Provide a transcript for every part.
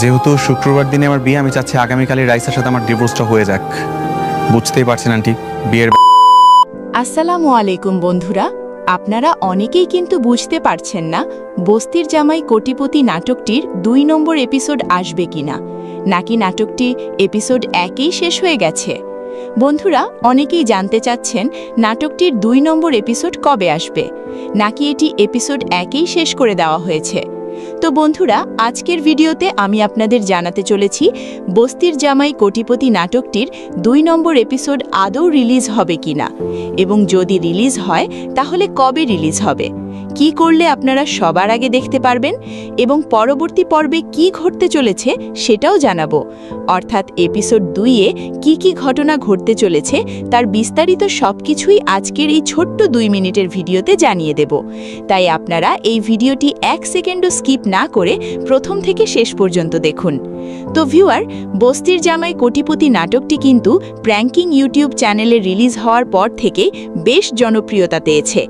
যেহেতু শুক্রবার দিনে আমার বিয়ে, আমি চাচ্ছি আগামীকালই রাইসার সাথে আমার ডিভোর্সটা হয়ে যাক। বুঝতেই পারছেন আন্টি, বিয়ের আসসালামু আলাইকুম বন্ধুরা। আপনারা অনেকেই কিন্তু বুঝতে পারছেন না বস্তির জামাই কোটিপতি নাটকটির ২ নম্বর এপিসোড আসবে কিনা, নাকি নাটকটি এপিসোড ১-এই শেষ হয়ে গেছে। বন্ধুরা অনেকেই জানতে চাচ্ছেন নাটকটির ২ নম্বর এপিসোড কবে আসবে, নাকি এটি এপিসোড ১-এই শেষ করে দেওয়া হয়েছে। তো বন্ধুরা আজকের ভিডিওতে আমি আপনাদের জানাতে চলেছি বস্তির জামাই কোটিপতি নাটকটির ২ নম্বর এপিসোড আদৌ রিলিজ হবে কিনা, এবং যদি রিলিজ হয় তাহলে কবে রিলিজ হবে, কি করলে আপনারা সবার আগে দেখতে পারবেন, এবং পরবর্তী পর্বে কি ঘটতে চলেছে সেটাও জানাবো। অর্থাৎ এপিসোড ২-এ কি ঘটনা ঘটতে চলেছে তার বিস্তারিত সবকিছুই আজকের এই ছোট্ট ২ মিনিটের ভিডিওতে জানিয়ে দেব। তাই আপনারা এই ভিডিওটি ১ সেকেন্ডও স্কিপ না করে প্রথম থেকে শেষ পর্যন্ত দেখুন। তো ভিউয়ার, বস্তির জামাই কোটিপতি নাটকটি কিন্তু প্র্যাঙ্কিং ইউটিউব চ্যানেলে রিলিজ হওয়ার পর থেকে বেশ জনপ্রিয়তা পেয়েছে।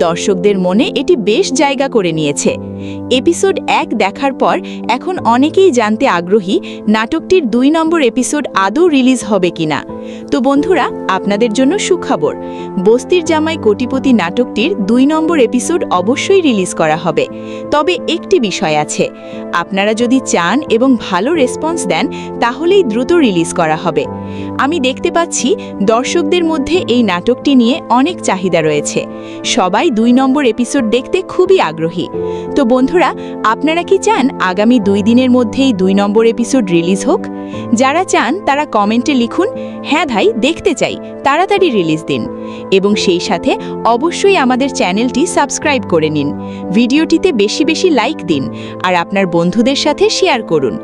দর্শকদের মনে এটি বেশ জায়গা করে নিয়েছে। এপিসোড ১ দেখার পর এখন অনেকেই জানতে আগ্রহী নাটকটির ২ নম্বর এপিসোড আদৌ রিলিজ হবে কিনা। তো বন্ধুরা আপনাদের জন্য সুখবর, বস্তির জামাই কোটিপতি নাটকটির ২ নম্বর এপিসোড অবশ্যই রিলিজ করা হবে। তবে একটি বিষয় আছে, আপনারা যদি চান এবং ভালো রেসপন্স দেন তাহলেই দ্রুত রিলিজ করা হবে। আমি দেখতে পাচ্ছি দর্শকদের মধ্যে এই নাটকটি নিয়ে অনেক চাহিদা রয়েছে, সবাই ২ নম্বর এপিসোড দেখতে খুবই আগ্রহী। তো বন্ধুরা আপনারা কি চান আগামী ২ দিনের মধ্যেই ২ নম্বর এপিসোড রিলিজ হোক? যারা চান তারা কমেন্টে লিখুন, হ্যাঁ ভাই দেখতে চাই, তাড়াতাড়ি রিলিজ দিন। এবং সেই সাথে অবশ্যই আমাদের চ্যানেলটি সাবস্ক্রাইব করে নিন, ভিডিওটিতে বেশি বেশি লাইক দিন, আর আপনার বন্ধুদের সাথে শেয়ার করুন।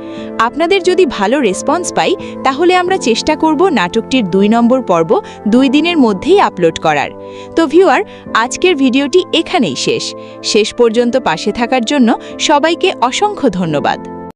আপনাদের যদি ভালো রেসপন্স পাই তাহলে আমরা চেষ্টা করব নাটকটির ২ নম্বর পর্ব ২ দিনের মধ্যেই আপলোড করার। তো ভিউয়ার, আজকের ভিডিওটি এখানেই শেষ পর্যন্ত পাশে থাকার জন্য সবাইকে অসংখ্য ধন্যবাদ।